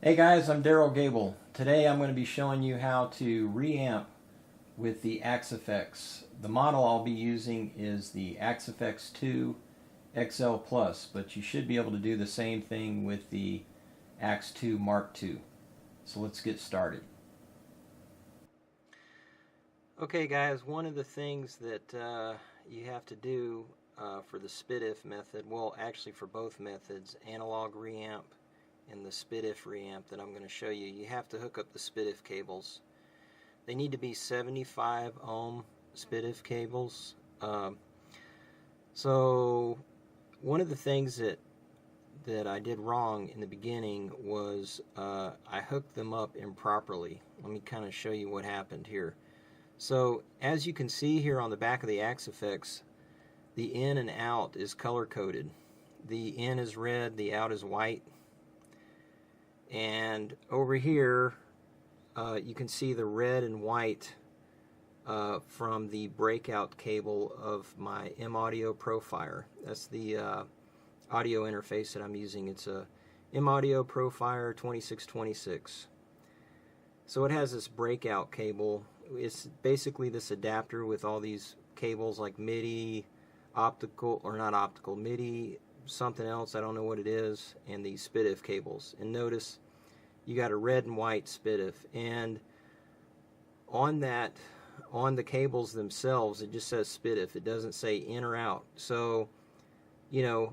Hey guys, I'm Derryl Gabel. Today I'm going to be showing you how to reamp with the Axe FX. The model I'll be using is the Axe FX 2 XL Plus, but you should be able to do the same thing with the Axe 2 Mark II. So let's get started. Okay guys, one of the things that you have to do for the SPDIF method, well actually for both methods, analog reamp and the SPDIF reamp that I'm going to show you, you have to hook up the SPDIF cables. They need to be 75 ohm SPDIF cables. So one of the things that I did wrong in the beginning was I hooked them up improperly. Let me kind of show you what happened here. So as you can see here on the back of the Axe FX, the in and out is color coded. The in is red, the out is white. And over here you can see the red and white from the breakout cable of my M-Audio Profiler. That's the audio interface that I'm using. It's a M-Audio Profiler 2626. So it has this breakout cable. It's basically this adapter with all these cables like MIDI, optical, or not optical, MIDI, something else, I don't know what it is, and these SPDIF cables. And notice you got a red and white SPDIF, and on the cables themselves it just says SPDIF. It doesn't say in or out. So you know,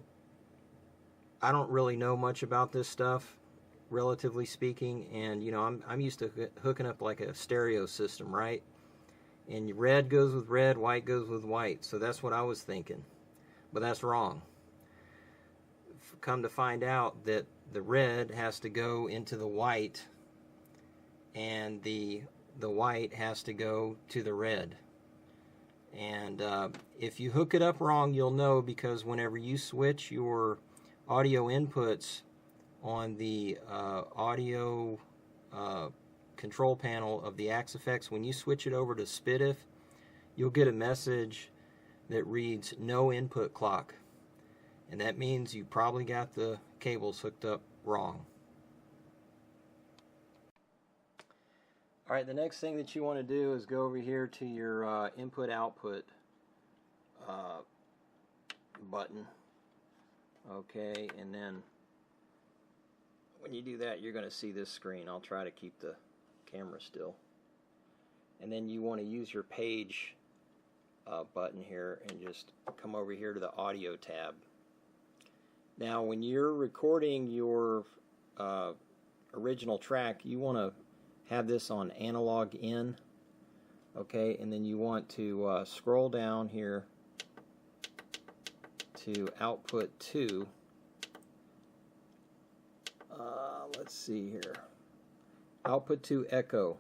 I don't really know much about this stuff, relatively speaking, and you know, I'm used to hooking up like a stereo system, right? And red goes with red, white goes with white. So that's what I was thinking, but that's wrong. Come to find out that the red has to go into the white, and the white has to go to the red. And if you hook it up wrong, you'll know, because whenever you switch your audio inputs on the audio control panel of the Axe FX, when you switch it over to SPDIF, you'll get a message that reads no input clock. And that means you probably got the cables hooked up wrong. Alright, the next thing that you want to do is go over here to your input-output button. Okay, and then when you do that, you're going to see this screen. I'll try to keep the camera still. And then you want to use your page button here and just come over here to the audio tab. Now when you're recording your original track, you want to have this on analog in, okay, and then you want to scroll down here to output 2. Let's see here, output 2 echo,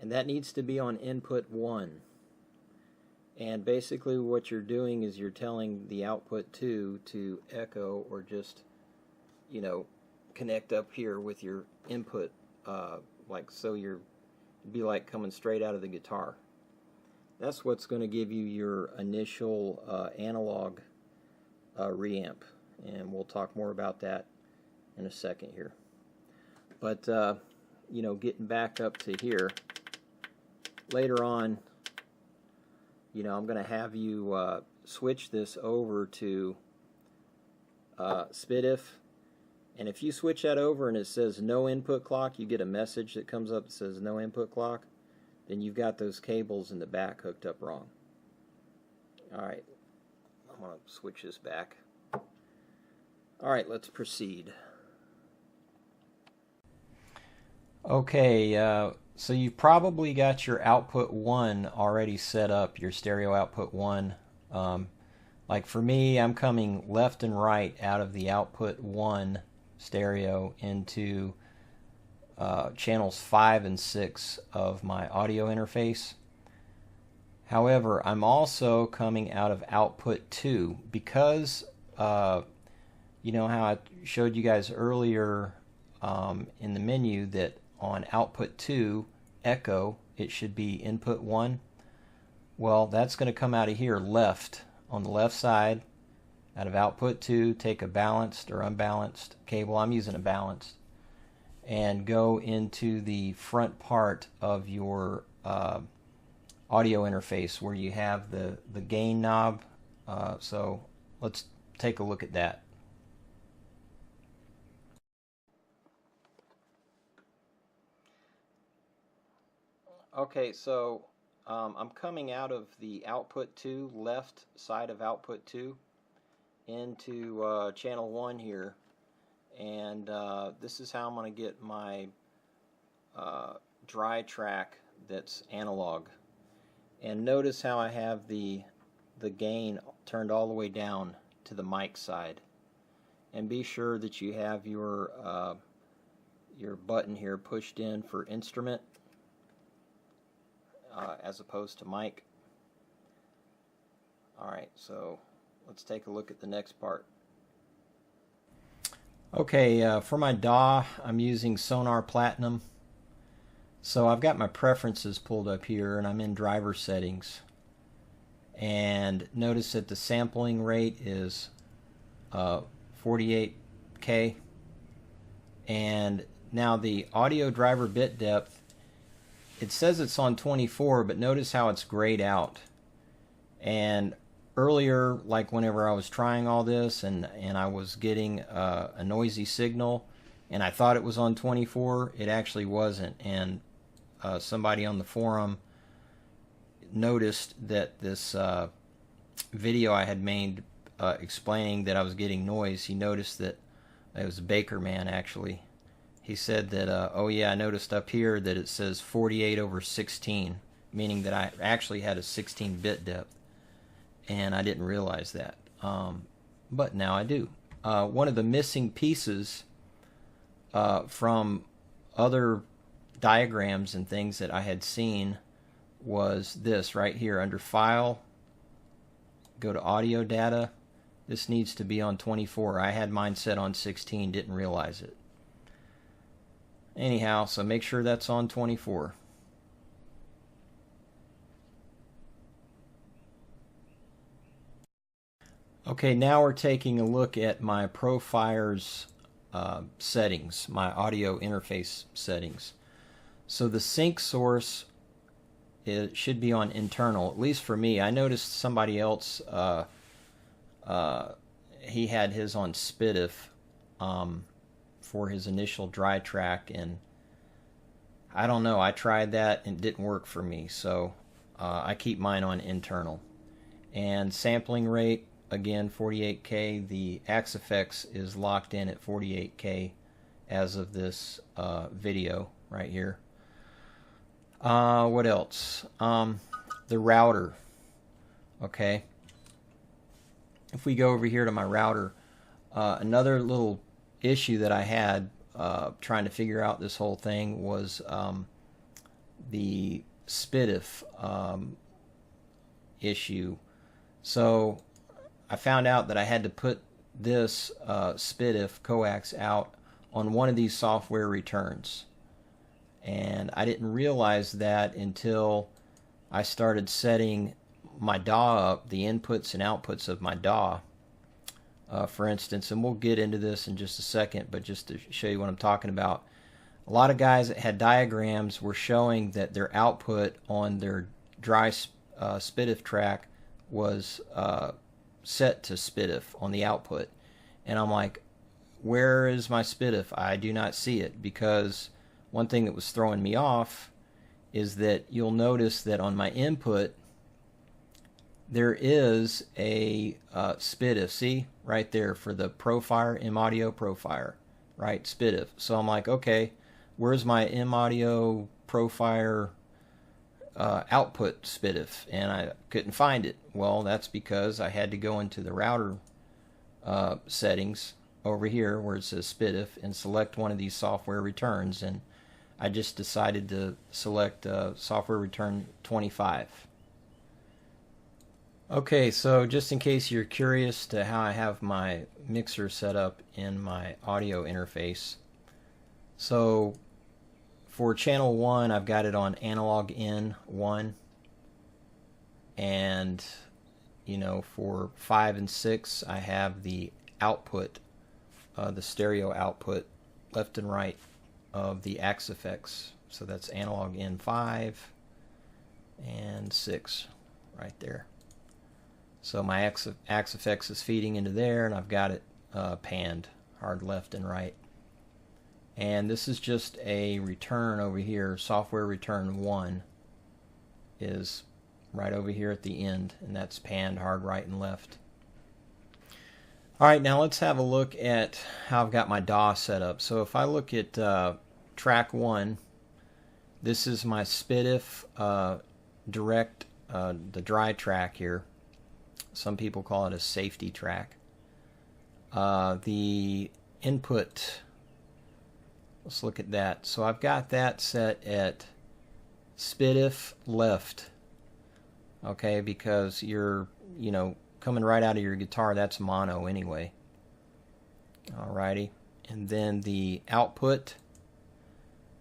and that needs to be on input 1. And basically what you're doing is you're telling the output 2 to echo, or just, you know, connect up here with your input, like so you'd be like coming straight out of the guitar. That's what's going to give you your initial analog reamp, and we'll talk more about that in a second here. But you know, getting back up to here, later on, you know, I'm going to have you switch this over to SPDIF, and if you switch that over and it says no input clock, you get a message that comes up that says no input clock, then you've got those cables in the back hooked up wrong. Alright, I'm going to switch this back. Alright, let's proceed. Okay, so you've probably got your output 1 already set up, your stereo output 1. Like for me, I'm coming left and right out of the output 1 stereo into channels 5 and 6 of my audio interface. However, I'm also coming out of output 2 because you know how I showed you guys earlier in the menu that on output 2 echo it should be input 1. Well, that's going to come out of here left, on the left side, out of output 2, take a balanced or unbalanced cable. I'm using a balanced, and go into the front part of your audio interface where you have the gain knob. So let's take a look at that. Okay, so I'm coming out of the output 2, left side of output 2, into channel 1 here, and this is how I'm going to get my dry track that's analog. And notice how I have the gain turned all the way down to the mic side. And be sure that you have your button here pushed in for instrument as opposed to mic. Alright, so let's take a look at the next part. Okay, for my DAW, I'm using Sonar Platinum. So I've got my preferences pulled up here, and I'm in driver settings. And notice that the sampling rate is 48K. And now the audio driver bit depth, it says it's on 24, but notice how it's grayed out. And earlier, like whenever I was trying all this and I was getting a noisy signal and I thought it was on 24, it actually wasn't. And somebody on the forum noticed that this video I had made explaining that I was getting noise, he noticed that it was a Baker man actually. He said that, oh yeah, I noticed up here that it says 48/16, meaning that I actually had a 16-bit depth, and I didn't realize that. But now I do. One of the missing pieces from other diagrams and things that I had seen was this right here under File, go to Audio Data. This needs to be on 24. I had mine set on 16, didn't realize it. Anyhow, so make sure that's on 24. Okay, now we're taking a look at my Profire's settings, my audio interface settings. So the sync source, it should be on internal, at least for me. I noticed somebody else, he had his on SPDIF for his initial dry track, and I don't know, I tried that and it didn't work for me, so I keep mine on internal. And sampling rate, again 48K. The Axe FX is locked in at 48K as of this video right here. What else? The router. Okay, if we go over here to my router, another little issue that I had trying to figure out this whole thing was the SPDIF issue. So I found out that I had to put this SPDIF coax out on one of these software returns, and I didn't realize that until I started setting my DAW up, the inputs and outputs of my DAW. For instance, and we'll get into this in just a second, but just to show you what I'm talking about, a lot of guys that had diagrams were showing that their output on their dry SPDIF track was set to SPDIF on the output, and I'm like, where is my SPDIF? I do not see it, because one thing that was throwing me off is that you'll notice that on my input there is a SPDIF, see right there for the Profire, M-Audio Profire, right, SPDIF. So I'm like, okay, where's my M-Audio Profire output SPDIF? And I couldn't find it. Well, that's because I had to go into the router settings over here where it says SPDIF and select one of these software returns, and I just decided to select software return 25. Okay, so just in case you're curious to how I have my mixer set up in my audio interface, so for channel 1 I've got it on analog in 1, and you know, for 5 and 6 I have the output, the stereo output left and right of the Axe FX. So that's analog in 5 and 6 right there. So my Axe FX is feeding into there, and I've got it panned hard left and right. And this is just a return over here. Software return 1 is right over here at the end, and that's panned hard right and left. Alright, now let's have a look at how I've got my DAW set up. So if I look at track 1, this is my SPDIF direct, the dry track here. Some people call it a safety track. The input, let's look at that. So I've got that set at SPDIF left, okay, because you're, coming right out of your guitar, that's mono anyway. Alrighty, and then the output,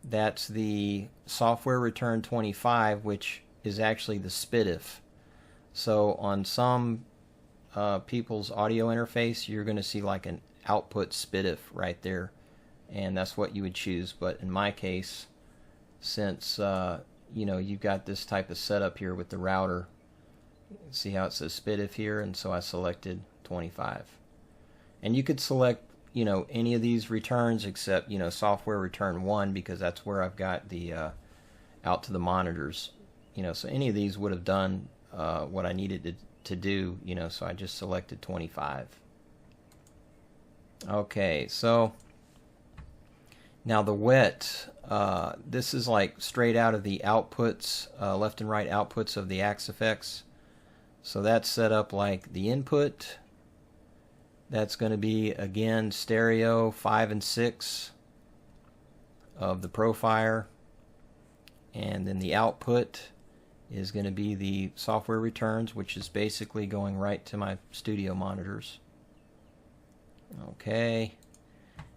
that's the software return 25, which is actually the SPDIF. So on some people's audio interface, you're going to see like an output SPDIF right there, and that's what you would choose. But in my case, since you've got this type of setup here with the router, see how it says SPDIF here, and so I selected 25. And you could select any of these returns except software return 1, because that's where I've got the out to the monitors. So any of these would have done what I needed to do, so I just selected 25. Okay, so now the wet, this is like straight out of the outputs, left and right outputs of the Axe FX. So that's set up like the input. That's going to be, again, stereo 5 and 6 of the Profire. And then the output is going to be the software returns, which is basically going right to my studio monitors. Okay.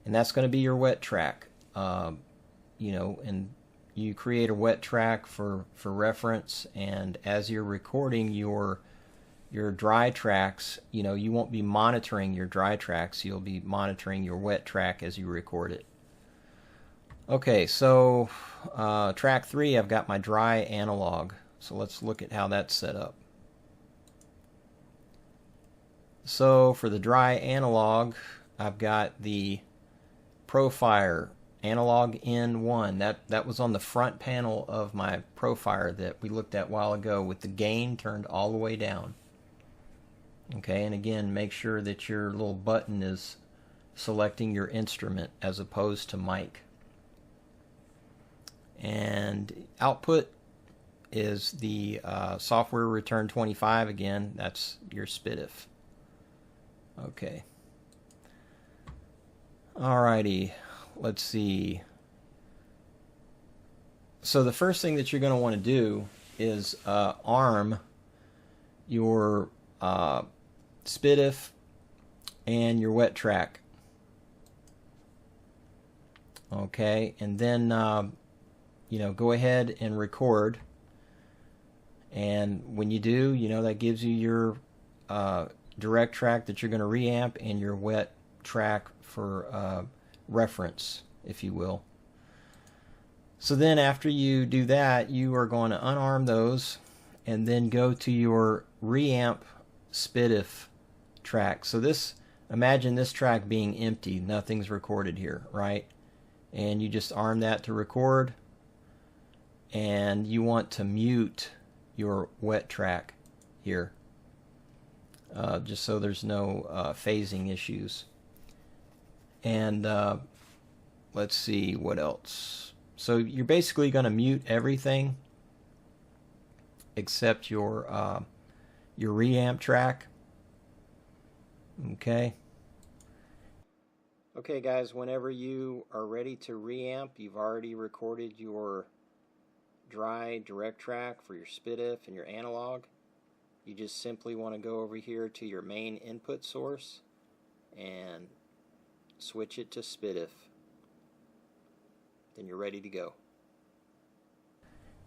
And that's going to be your wet track. And you create a wet track for reference, and as you're recording your dry tracks, you won't be monitoring your dry tracks, you'll be monitoring your wet track as you record it. Okay, so track 3, I've got my dry analog. So let's look at how that's set up. So for the dry analog, I've got the Profire analog in 1. That was on the front panel of my Profire that we looked at a while ago, with the gain turned all the way down. Okay, and again, make sure that your little button is selecting your instrument as opposed to mic. And output is the software return 25 again. That's your SPDIF. Okay. Alrighty, let's see. So the first thing that you're going to want to do is arm your SPDIF and your wet track. Okay, and then go ahead and record. And when you do, that gives you your direct track that you're going to reamp and your wet track for reference, if you will. So then after you do that, you are going to unarm those and then go to your reamp SPDIF track. So imagine this track being empty, nothing's recorded here, right? And you just arm that to record, and you want to mute your wet track here, just so there's no phasing issues. And let's see what else. So you're basically going to mute everything except your reamp track. Okay. Okay, guys, whenever you are ready to reamp, you've already recorded your dry direct track for your SPDIF and your analog. You just simply want to go over here to your main input source and switch it to SPDIF. Then you're ready to go.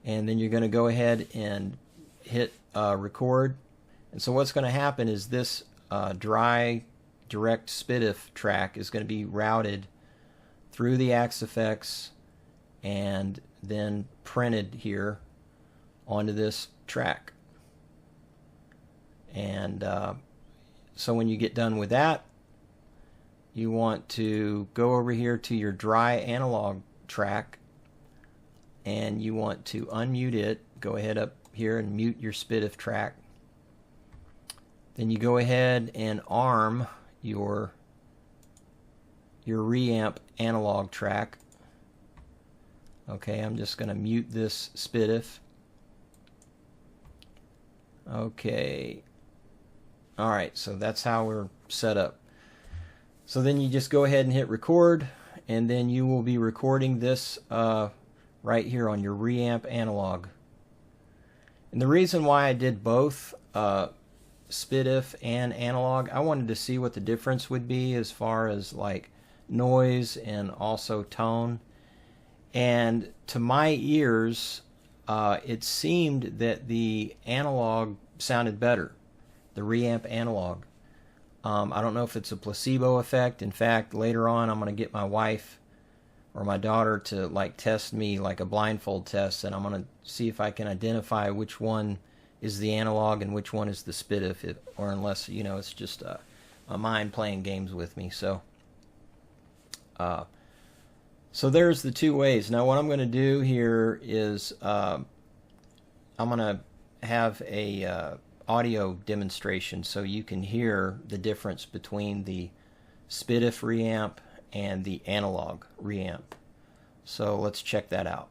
And then you're going to go ahead and hit record. And so what's going to happen is this dry direct SPDIF track is going to be routed through the Axe FX and then printed here onto this track. And so when you get done with that, you want to go over here to your dry analog track, and you want to unmute it. Go ahead up here and mute your SPDIF track. Then you go ahead and arm your Reamp analog track. Okay, I'm just going to mute this SPDIF. Okay. Alright, so that's how we're set up. So then you just go ahead and hit record, and then you will be recording this right here on your Reamp analog. And the reason why I did both SPDIF and analog, I wanted to see what the difference would be as far as like noise and also tone. And to my ears, it seemed that the analog sounded better, the Reamp analog. I don't know if it's a placebo effect. In fact, later on I'm going to get my wife or my daughter to like test me like a blindfold test, and I'm going to see if I can identify which one is the analog and which one is the SPDIF, or unless, you know, it's just my mind playing games with me. So so there's the two ways. Now what I'm going to do here is I'm going to have a audio demonstration so you can hear the difference between the SPDIF Reamp and the analog Reamp. So let's check that out.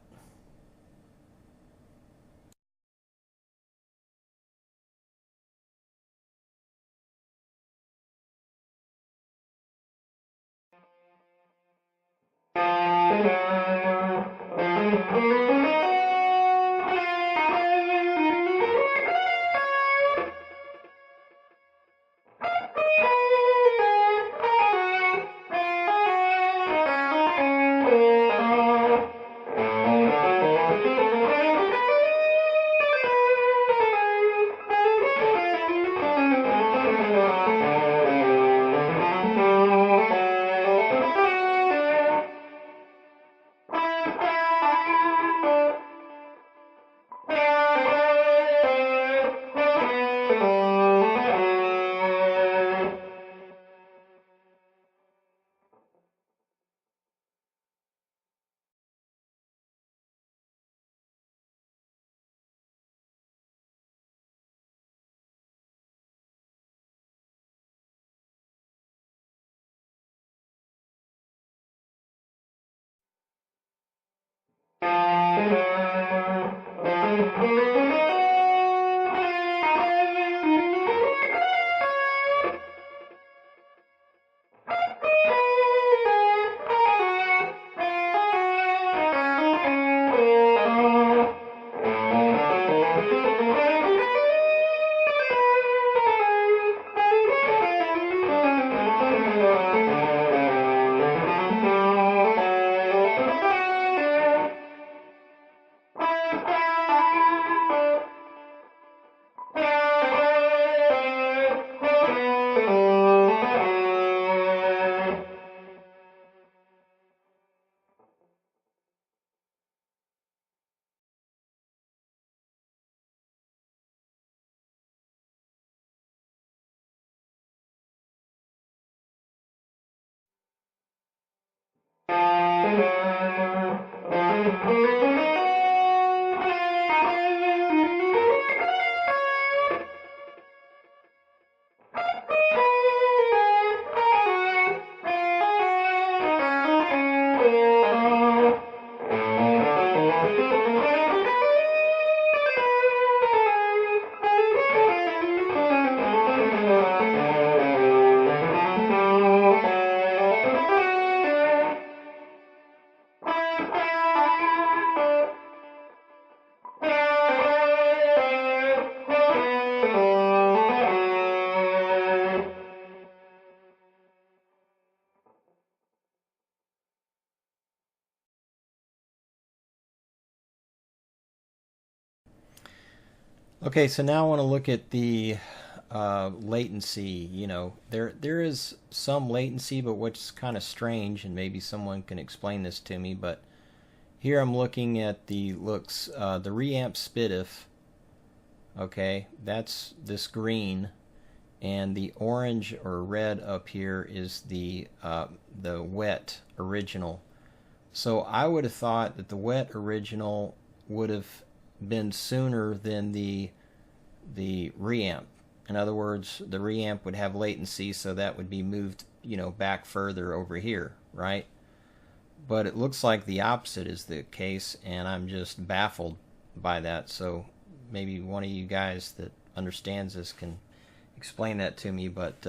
Okay, so now I want to look at the latency. You know, there is some latency, but what's kind of strange, and maybe someone can explain this to me, but here I'm looking at the Reamp SPDIF. Okay, that's this green, and the orange or red up here is the wet original. So I would have thought that the wet original would have been sooner than the reamp. In other words, the reamp would have latency, so that would be moved, you know, back further over here, right? But it looks like the opposite is the case, and I'm just baffled by that. So maybe one of you guys that understands this can explain that to me. But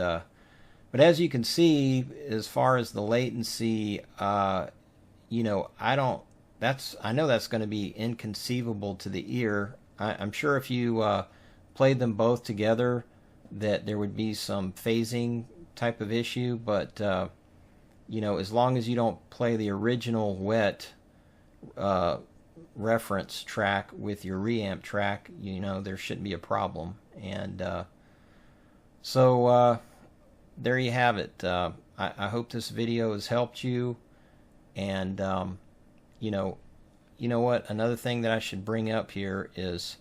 as you can see, as far as the latency, you know, I know that's going to be inconceivable to the ear. I'm sure if you played them both together that there would be some phasing type of issue, but you know, as long as you don't play the original wet reference track with your reamp track, you know, there shouldn't be a problem. And so there you have it. I hope this video has helped you. And you know what, another thing that I should bring up here is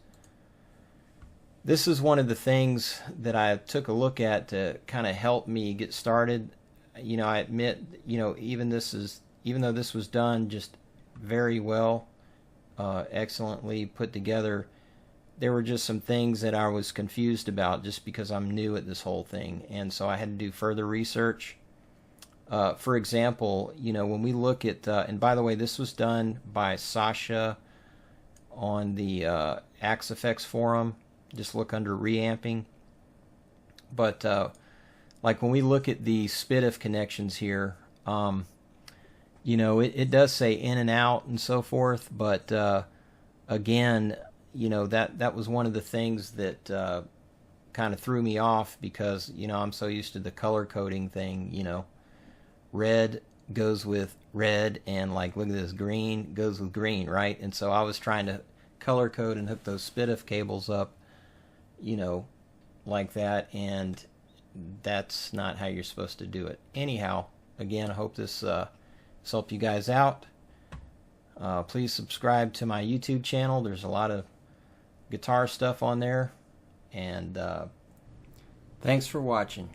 this is one of the things that I took a look at to kind of help me get started. You know, I admit, you know, even though this was done just very well, excellently put together, there were just some things that I was confused about just because I'm new at this whole thing, and so I had to do further research. For example, you know, when we look at, and by the way, this was done by Sasha on the Axe FX forum. Just look under reamping. But like when we look at the SPDIF connections here, you know, it does say in and out and so forth. But again, you know, that was one of the things that kind of threw me off, because, you know, I'm so used to the color coding thing, you know. Red goes with red, and like, look at this, green goes with green, right? And so I was trying to color code and hook those SPDIF cables up, you know, like that, and that's not how you're supposed to do it. Anyhow, again, I hope this helped you guys out. Please subscribe to my YouTube channel. There's a lot of guitar stuff on there, and thanks for watching.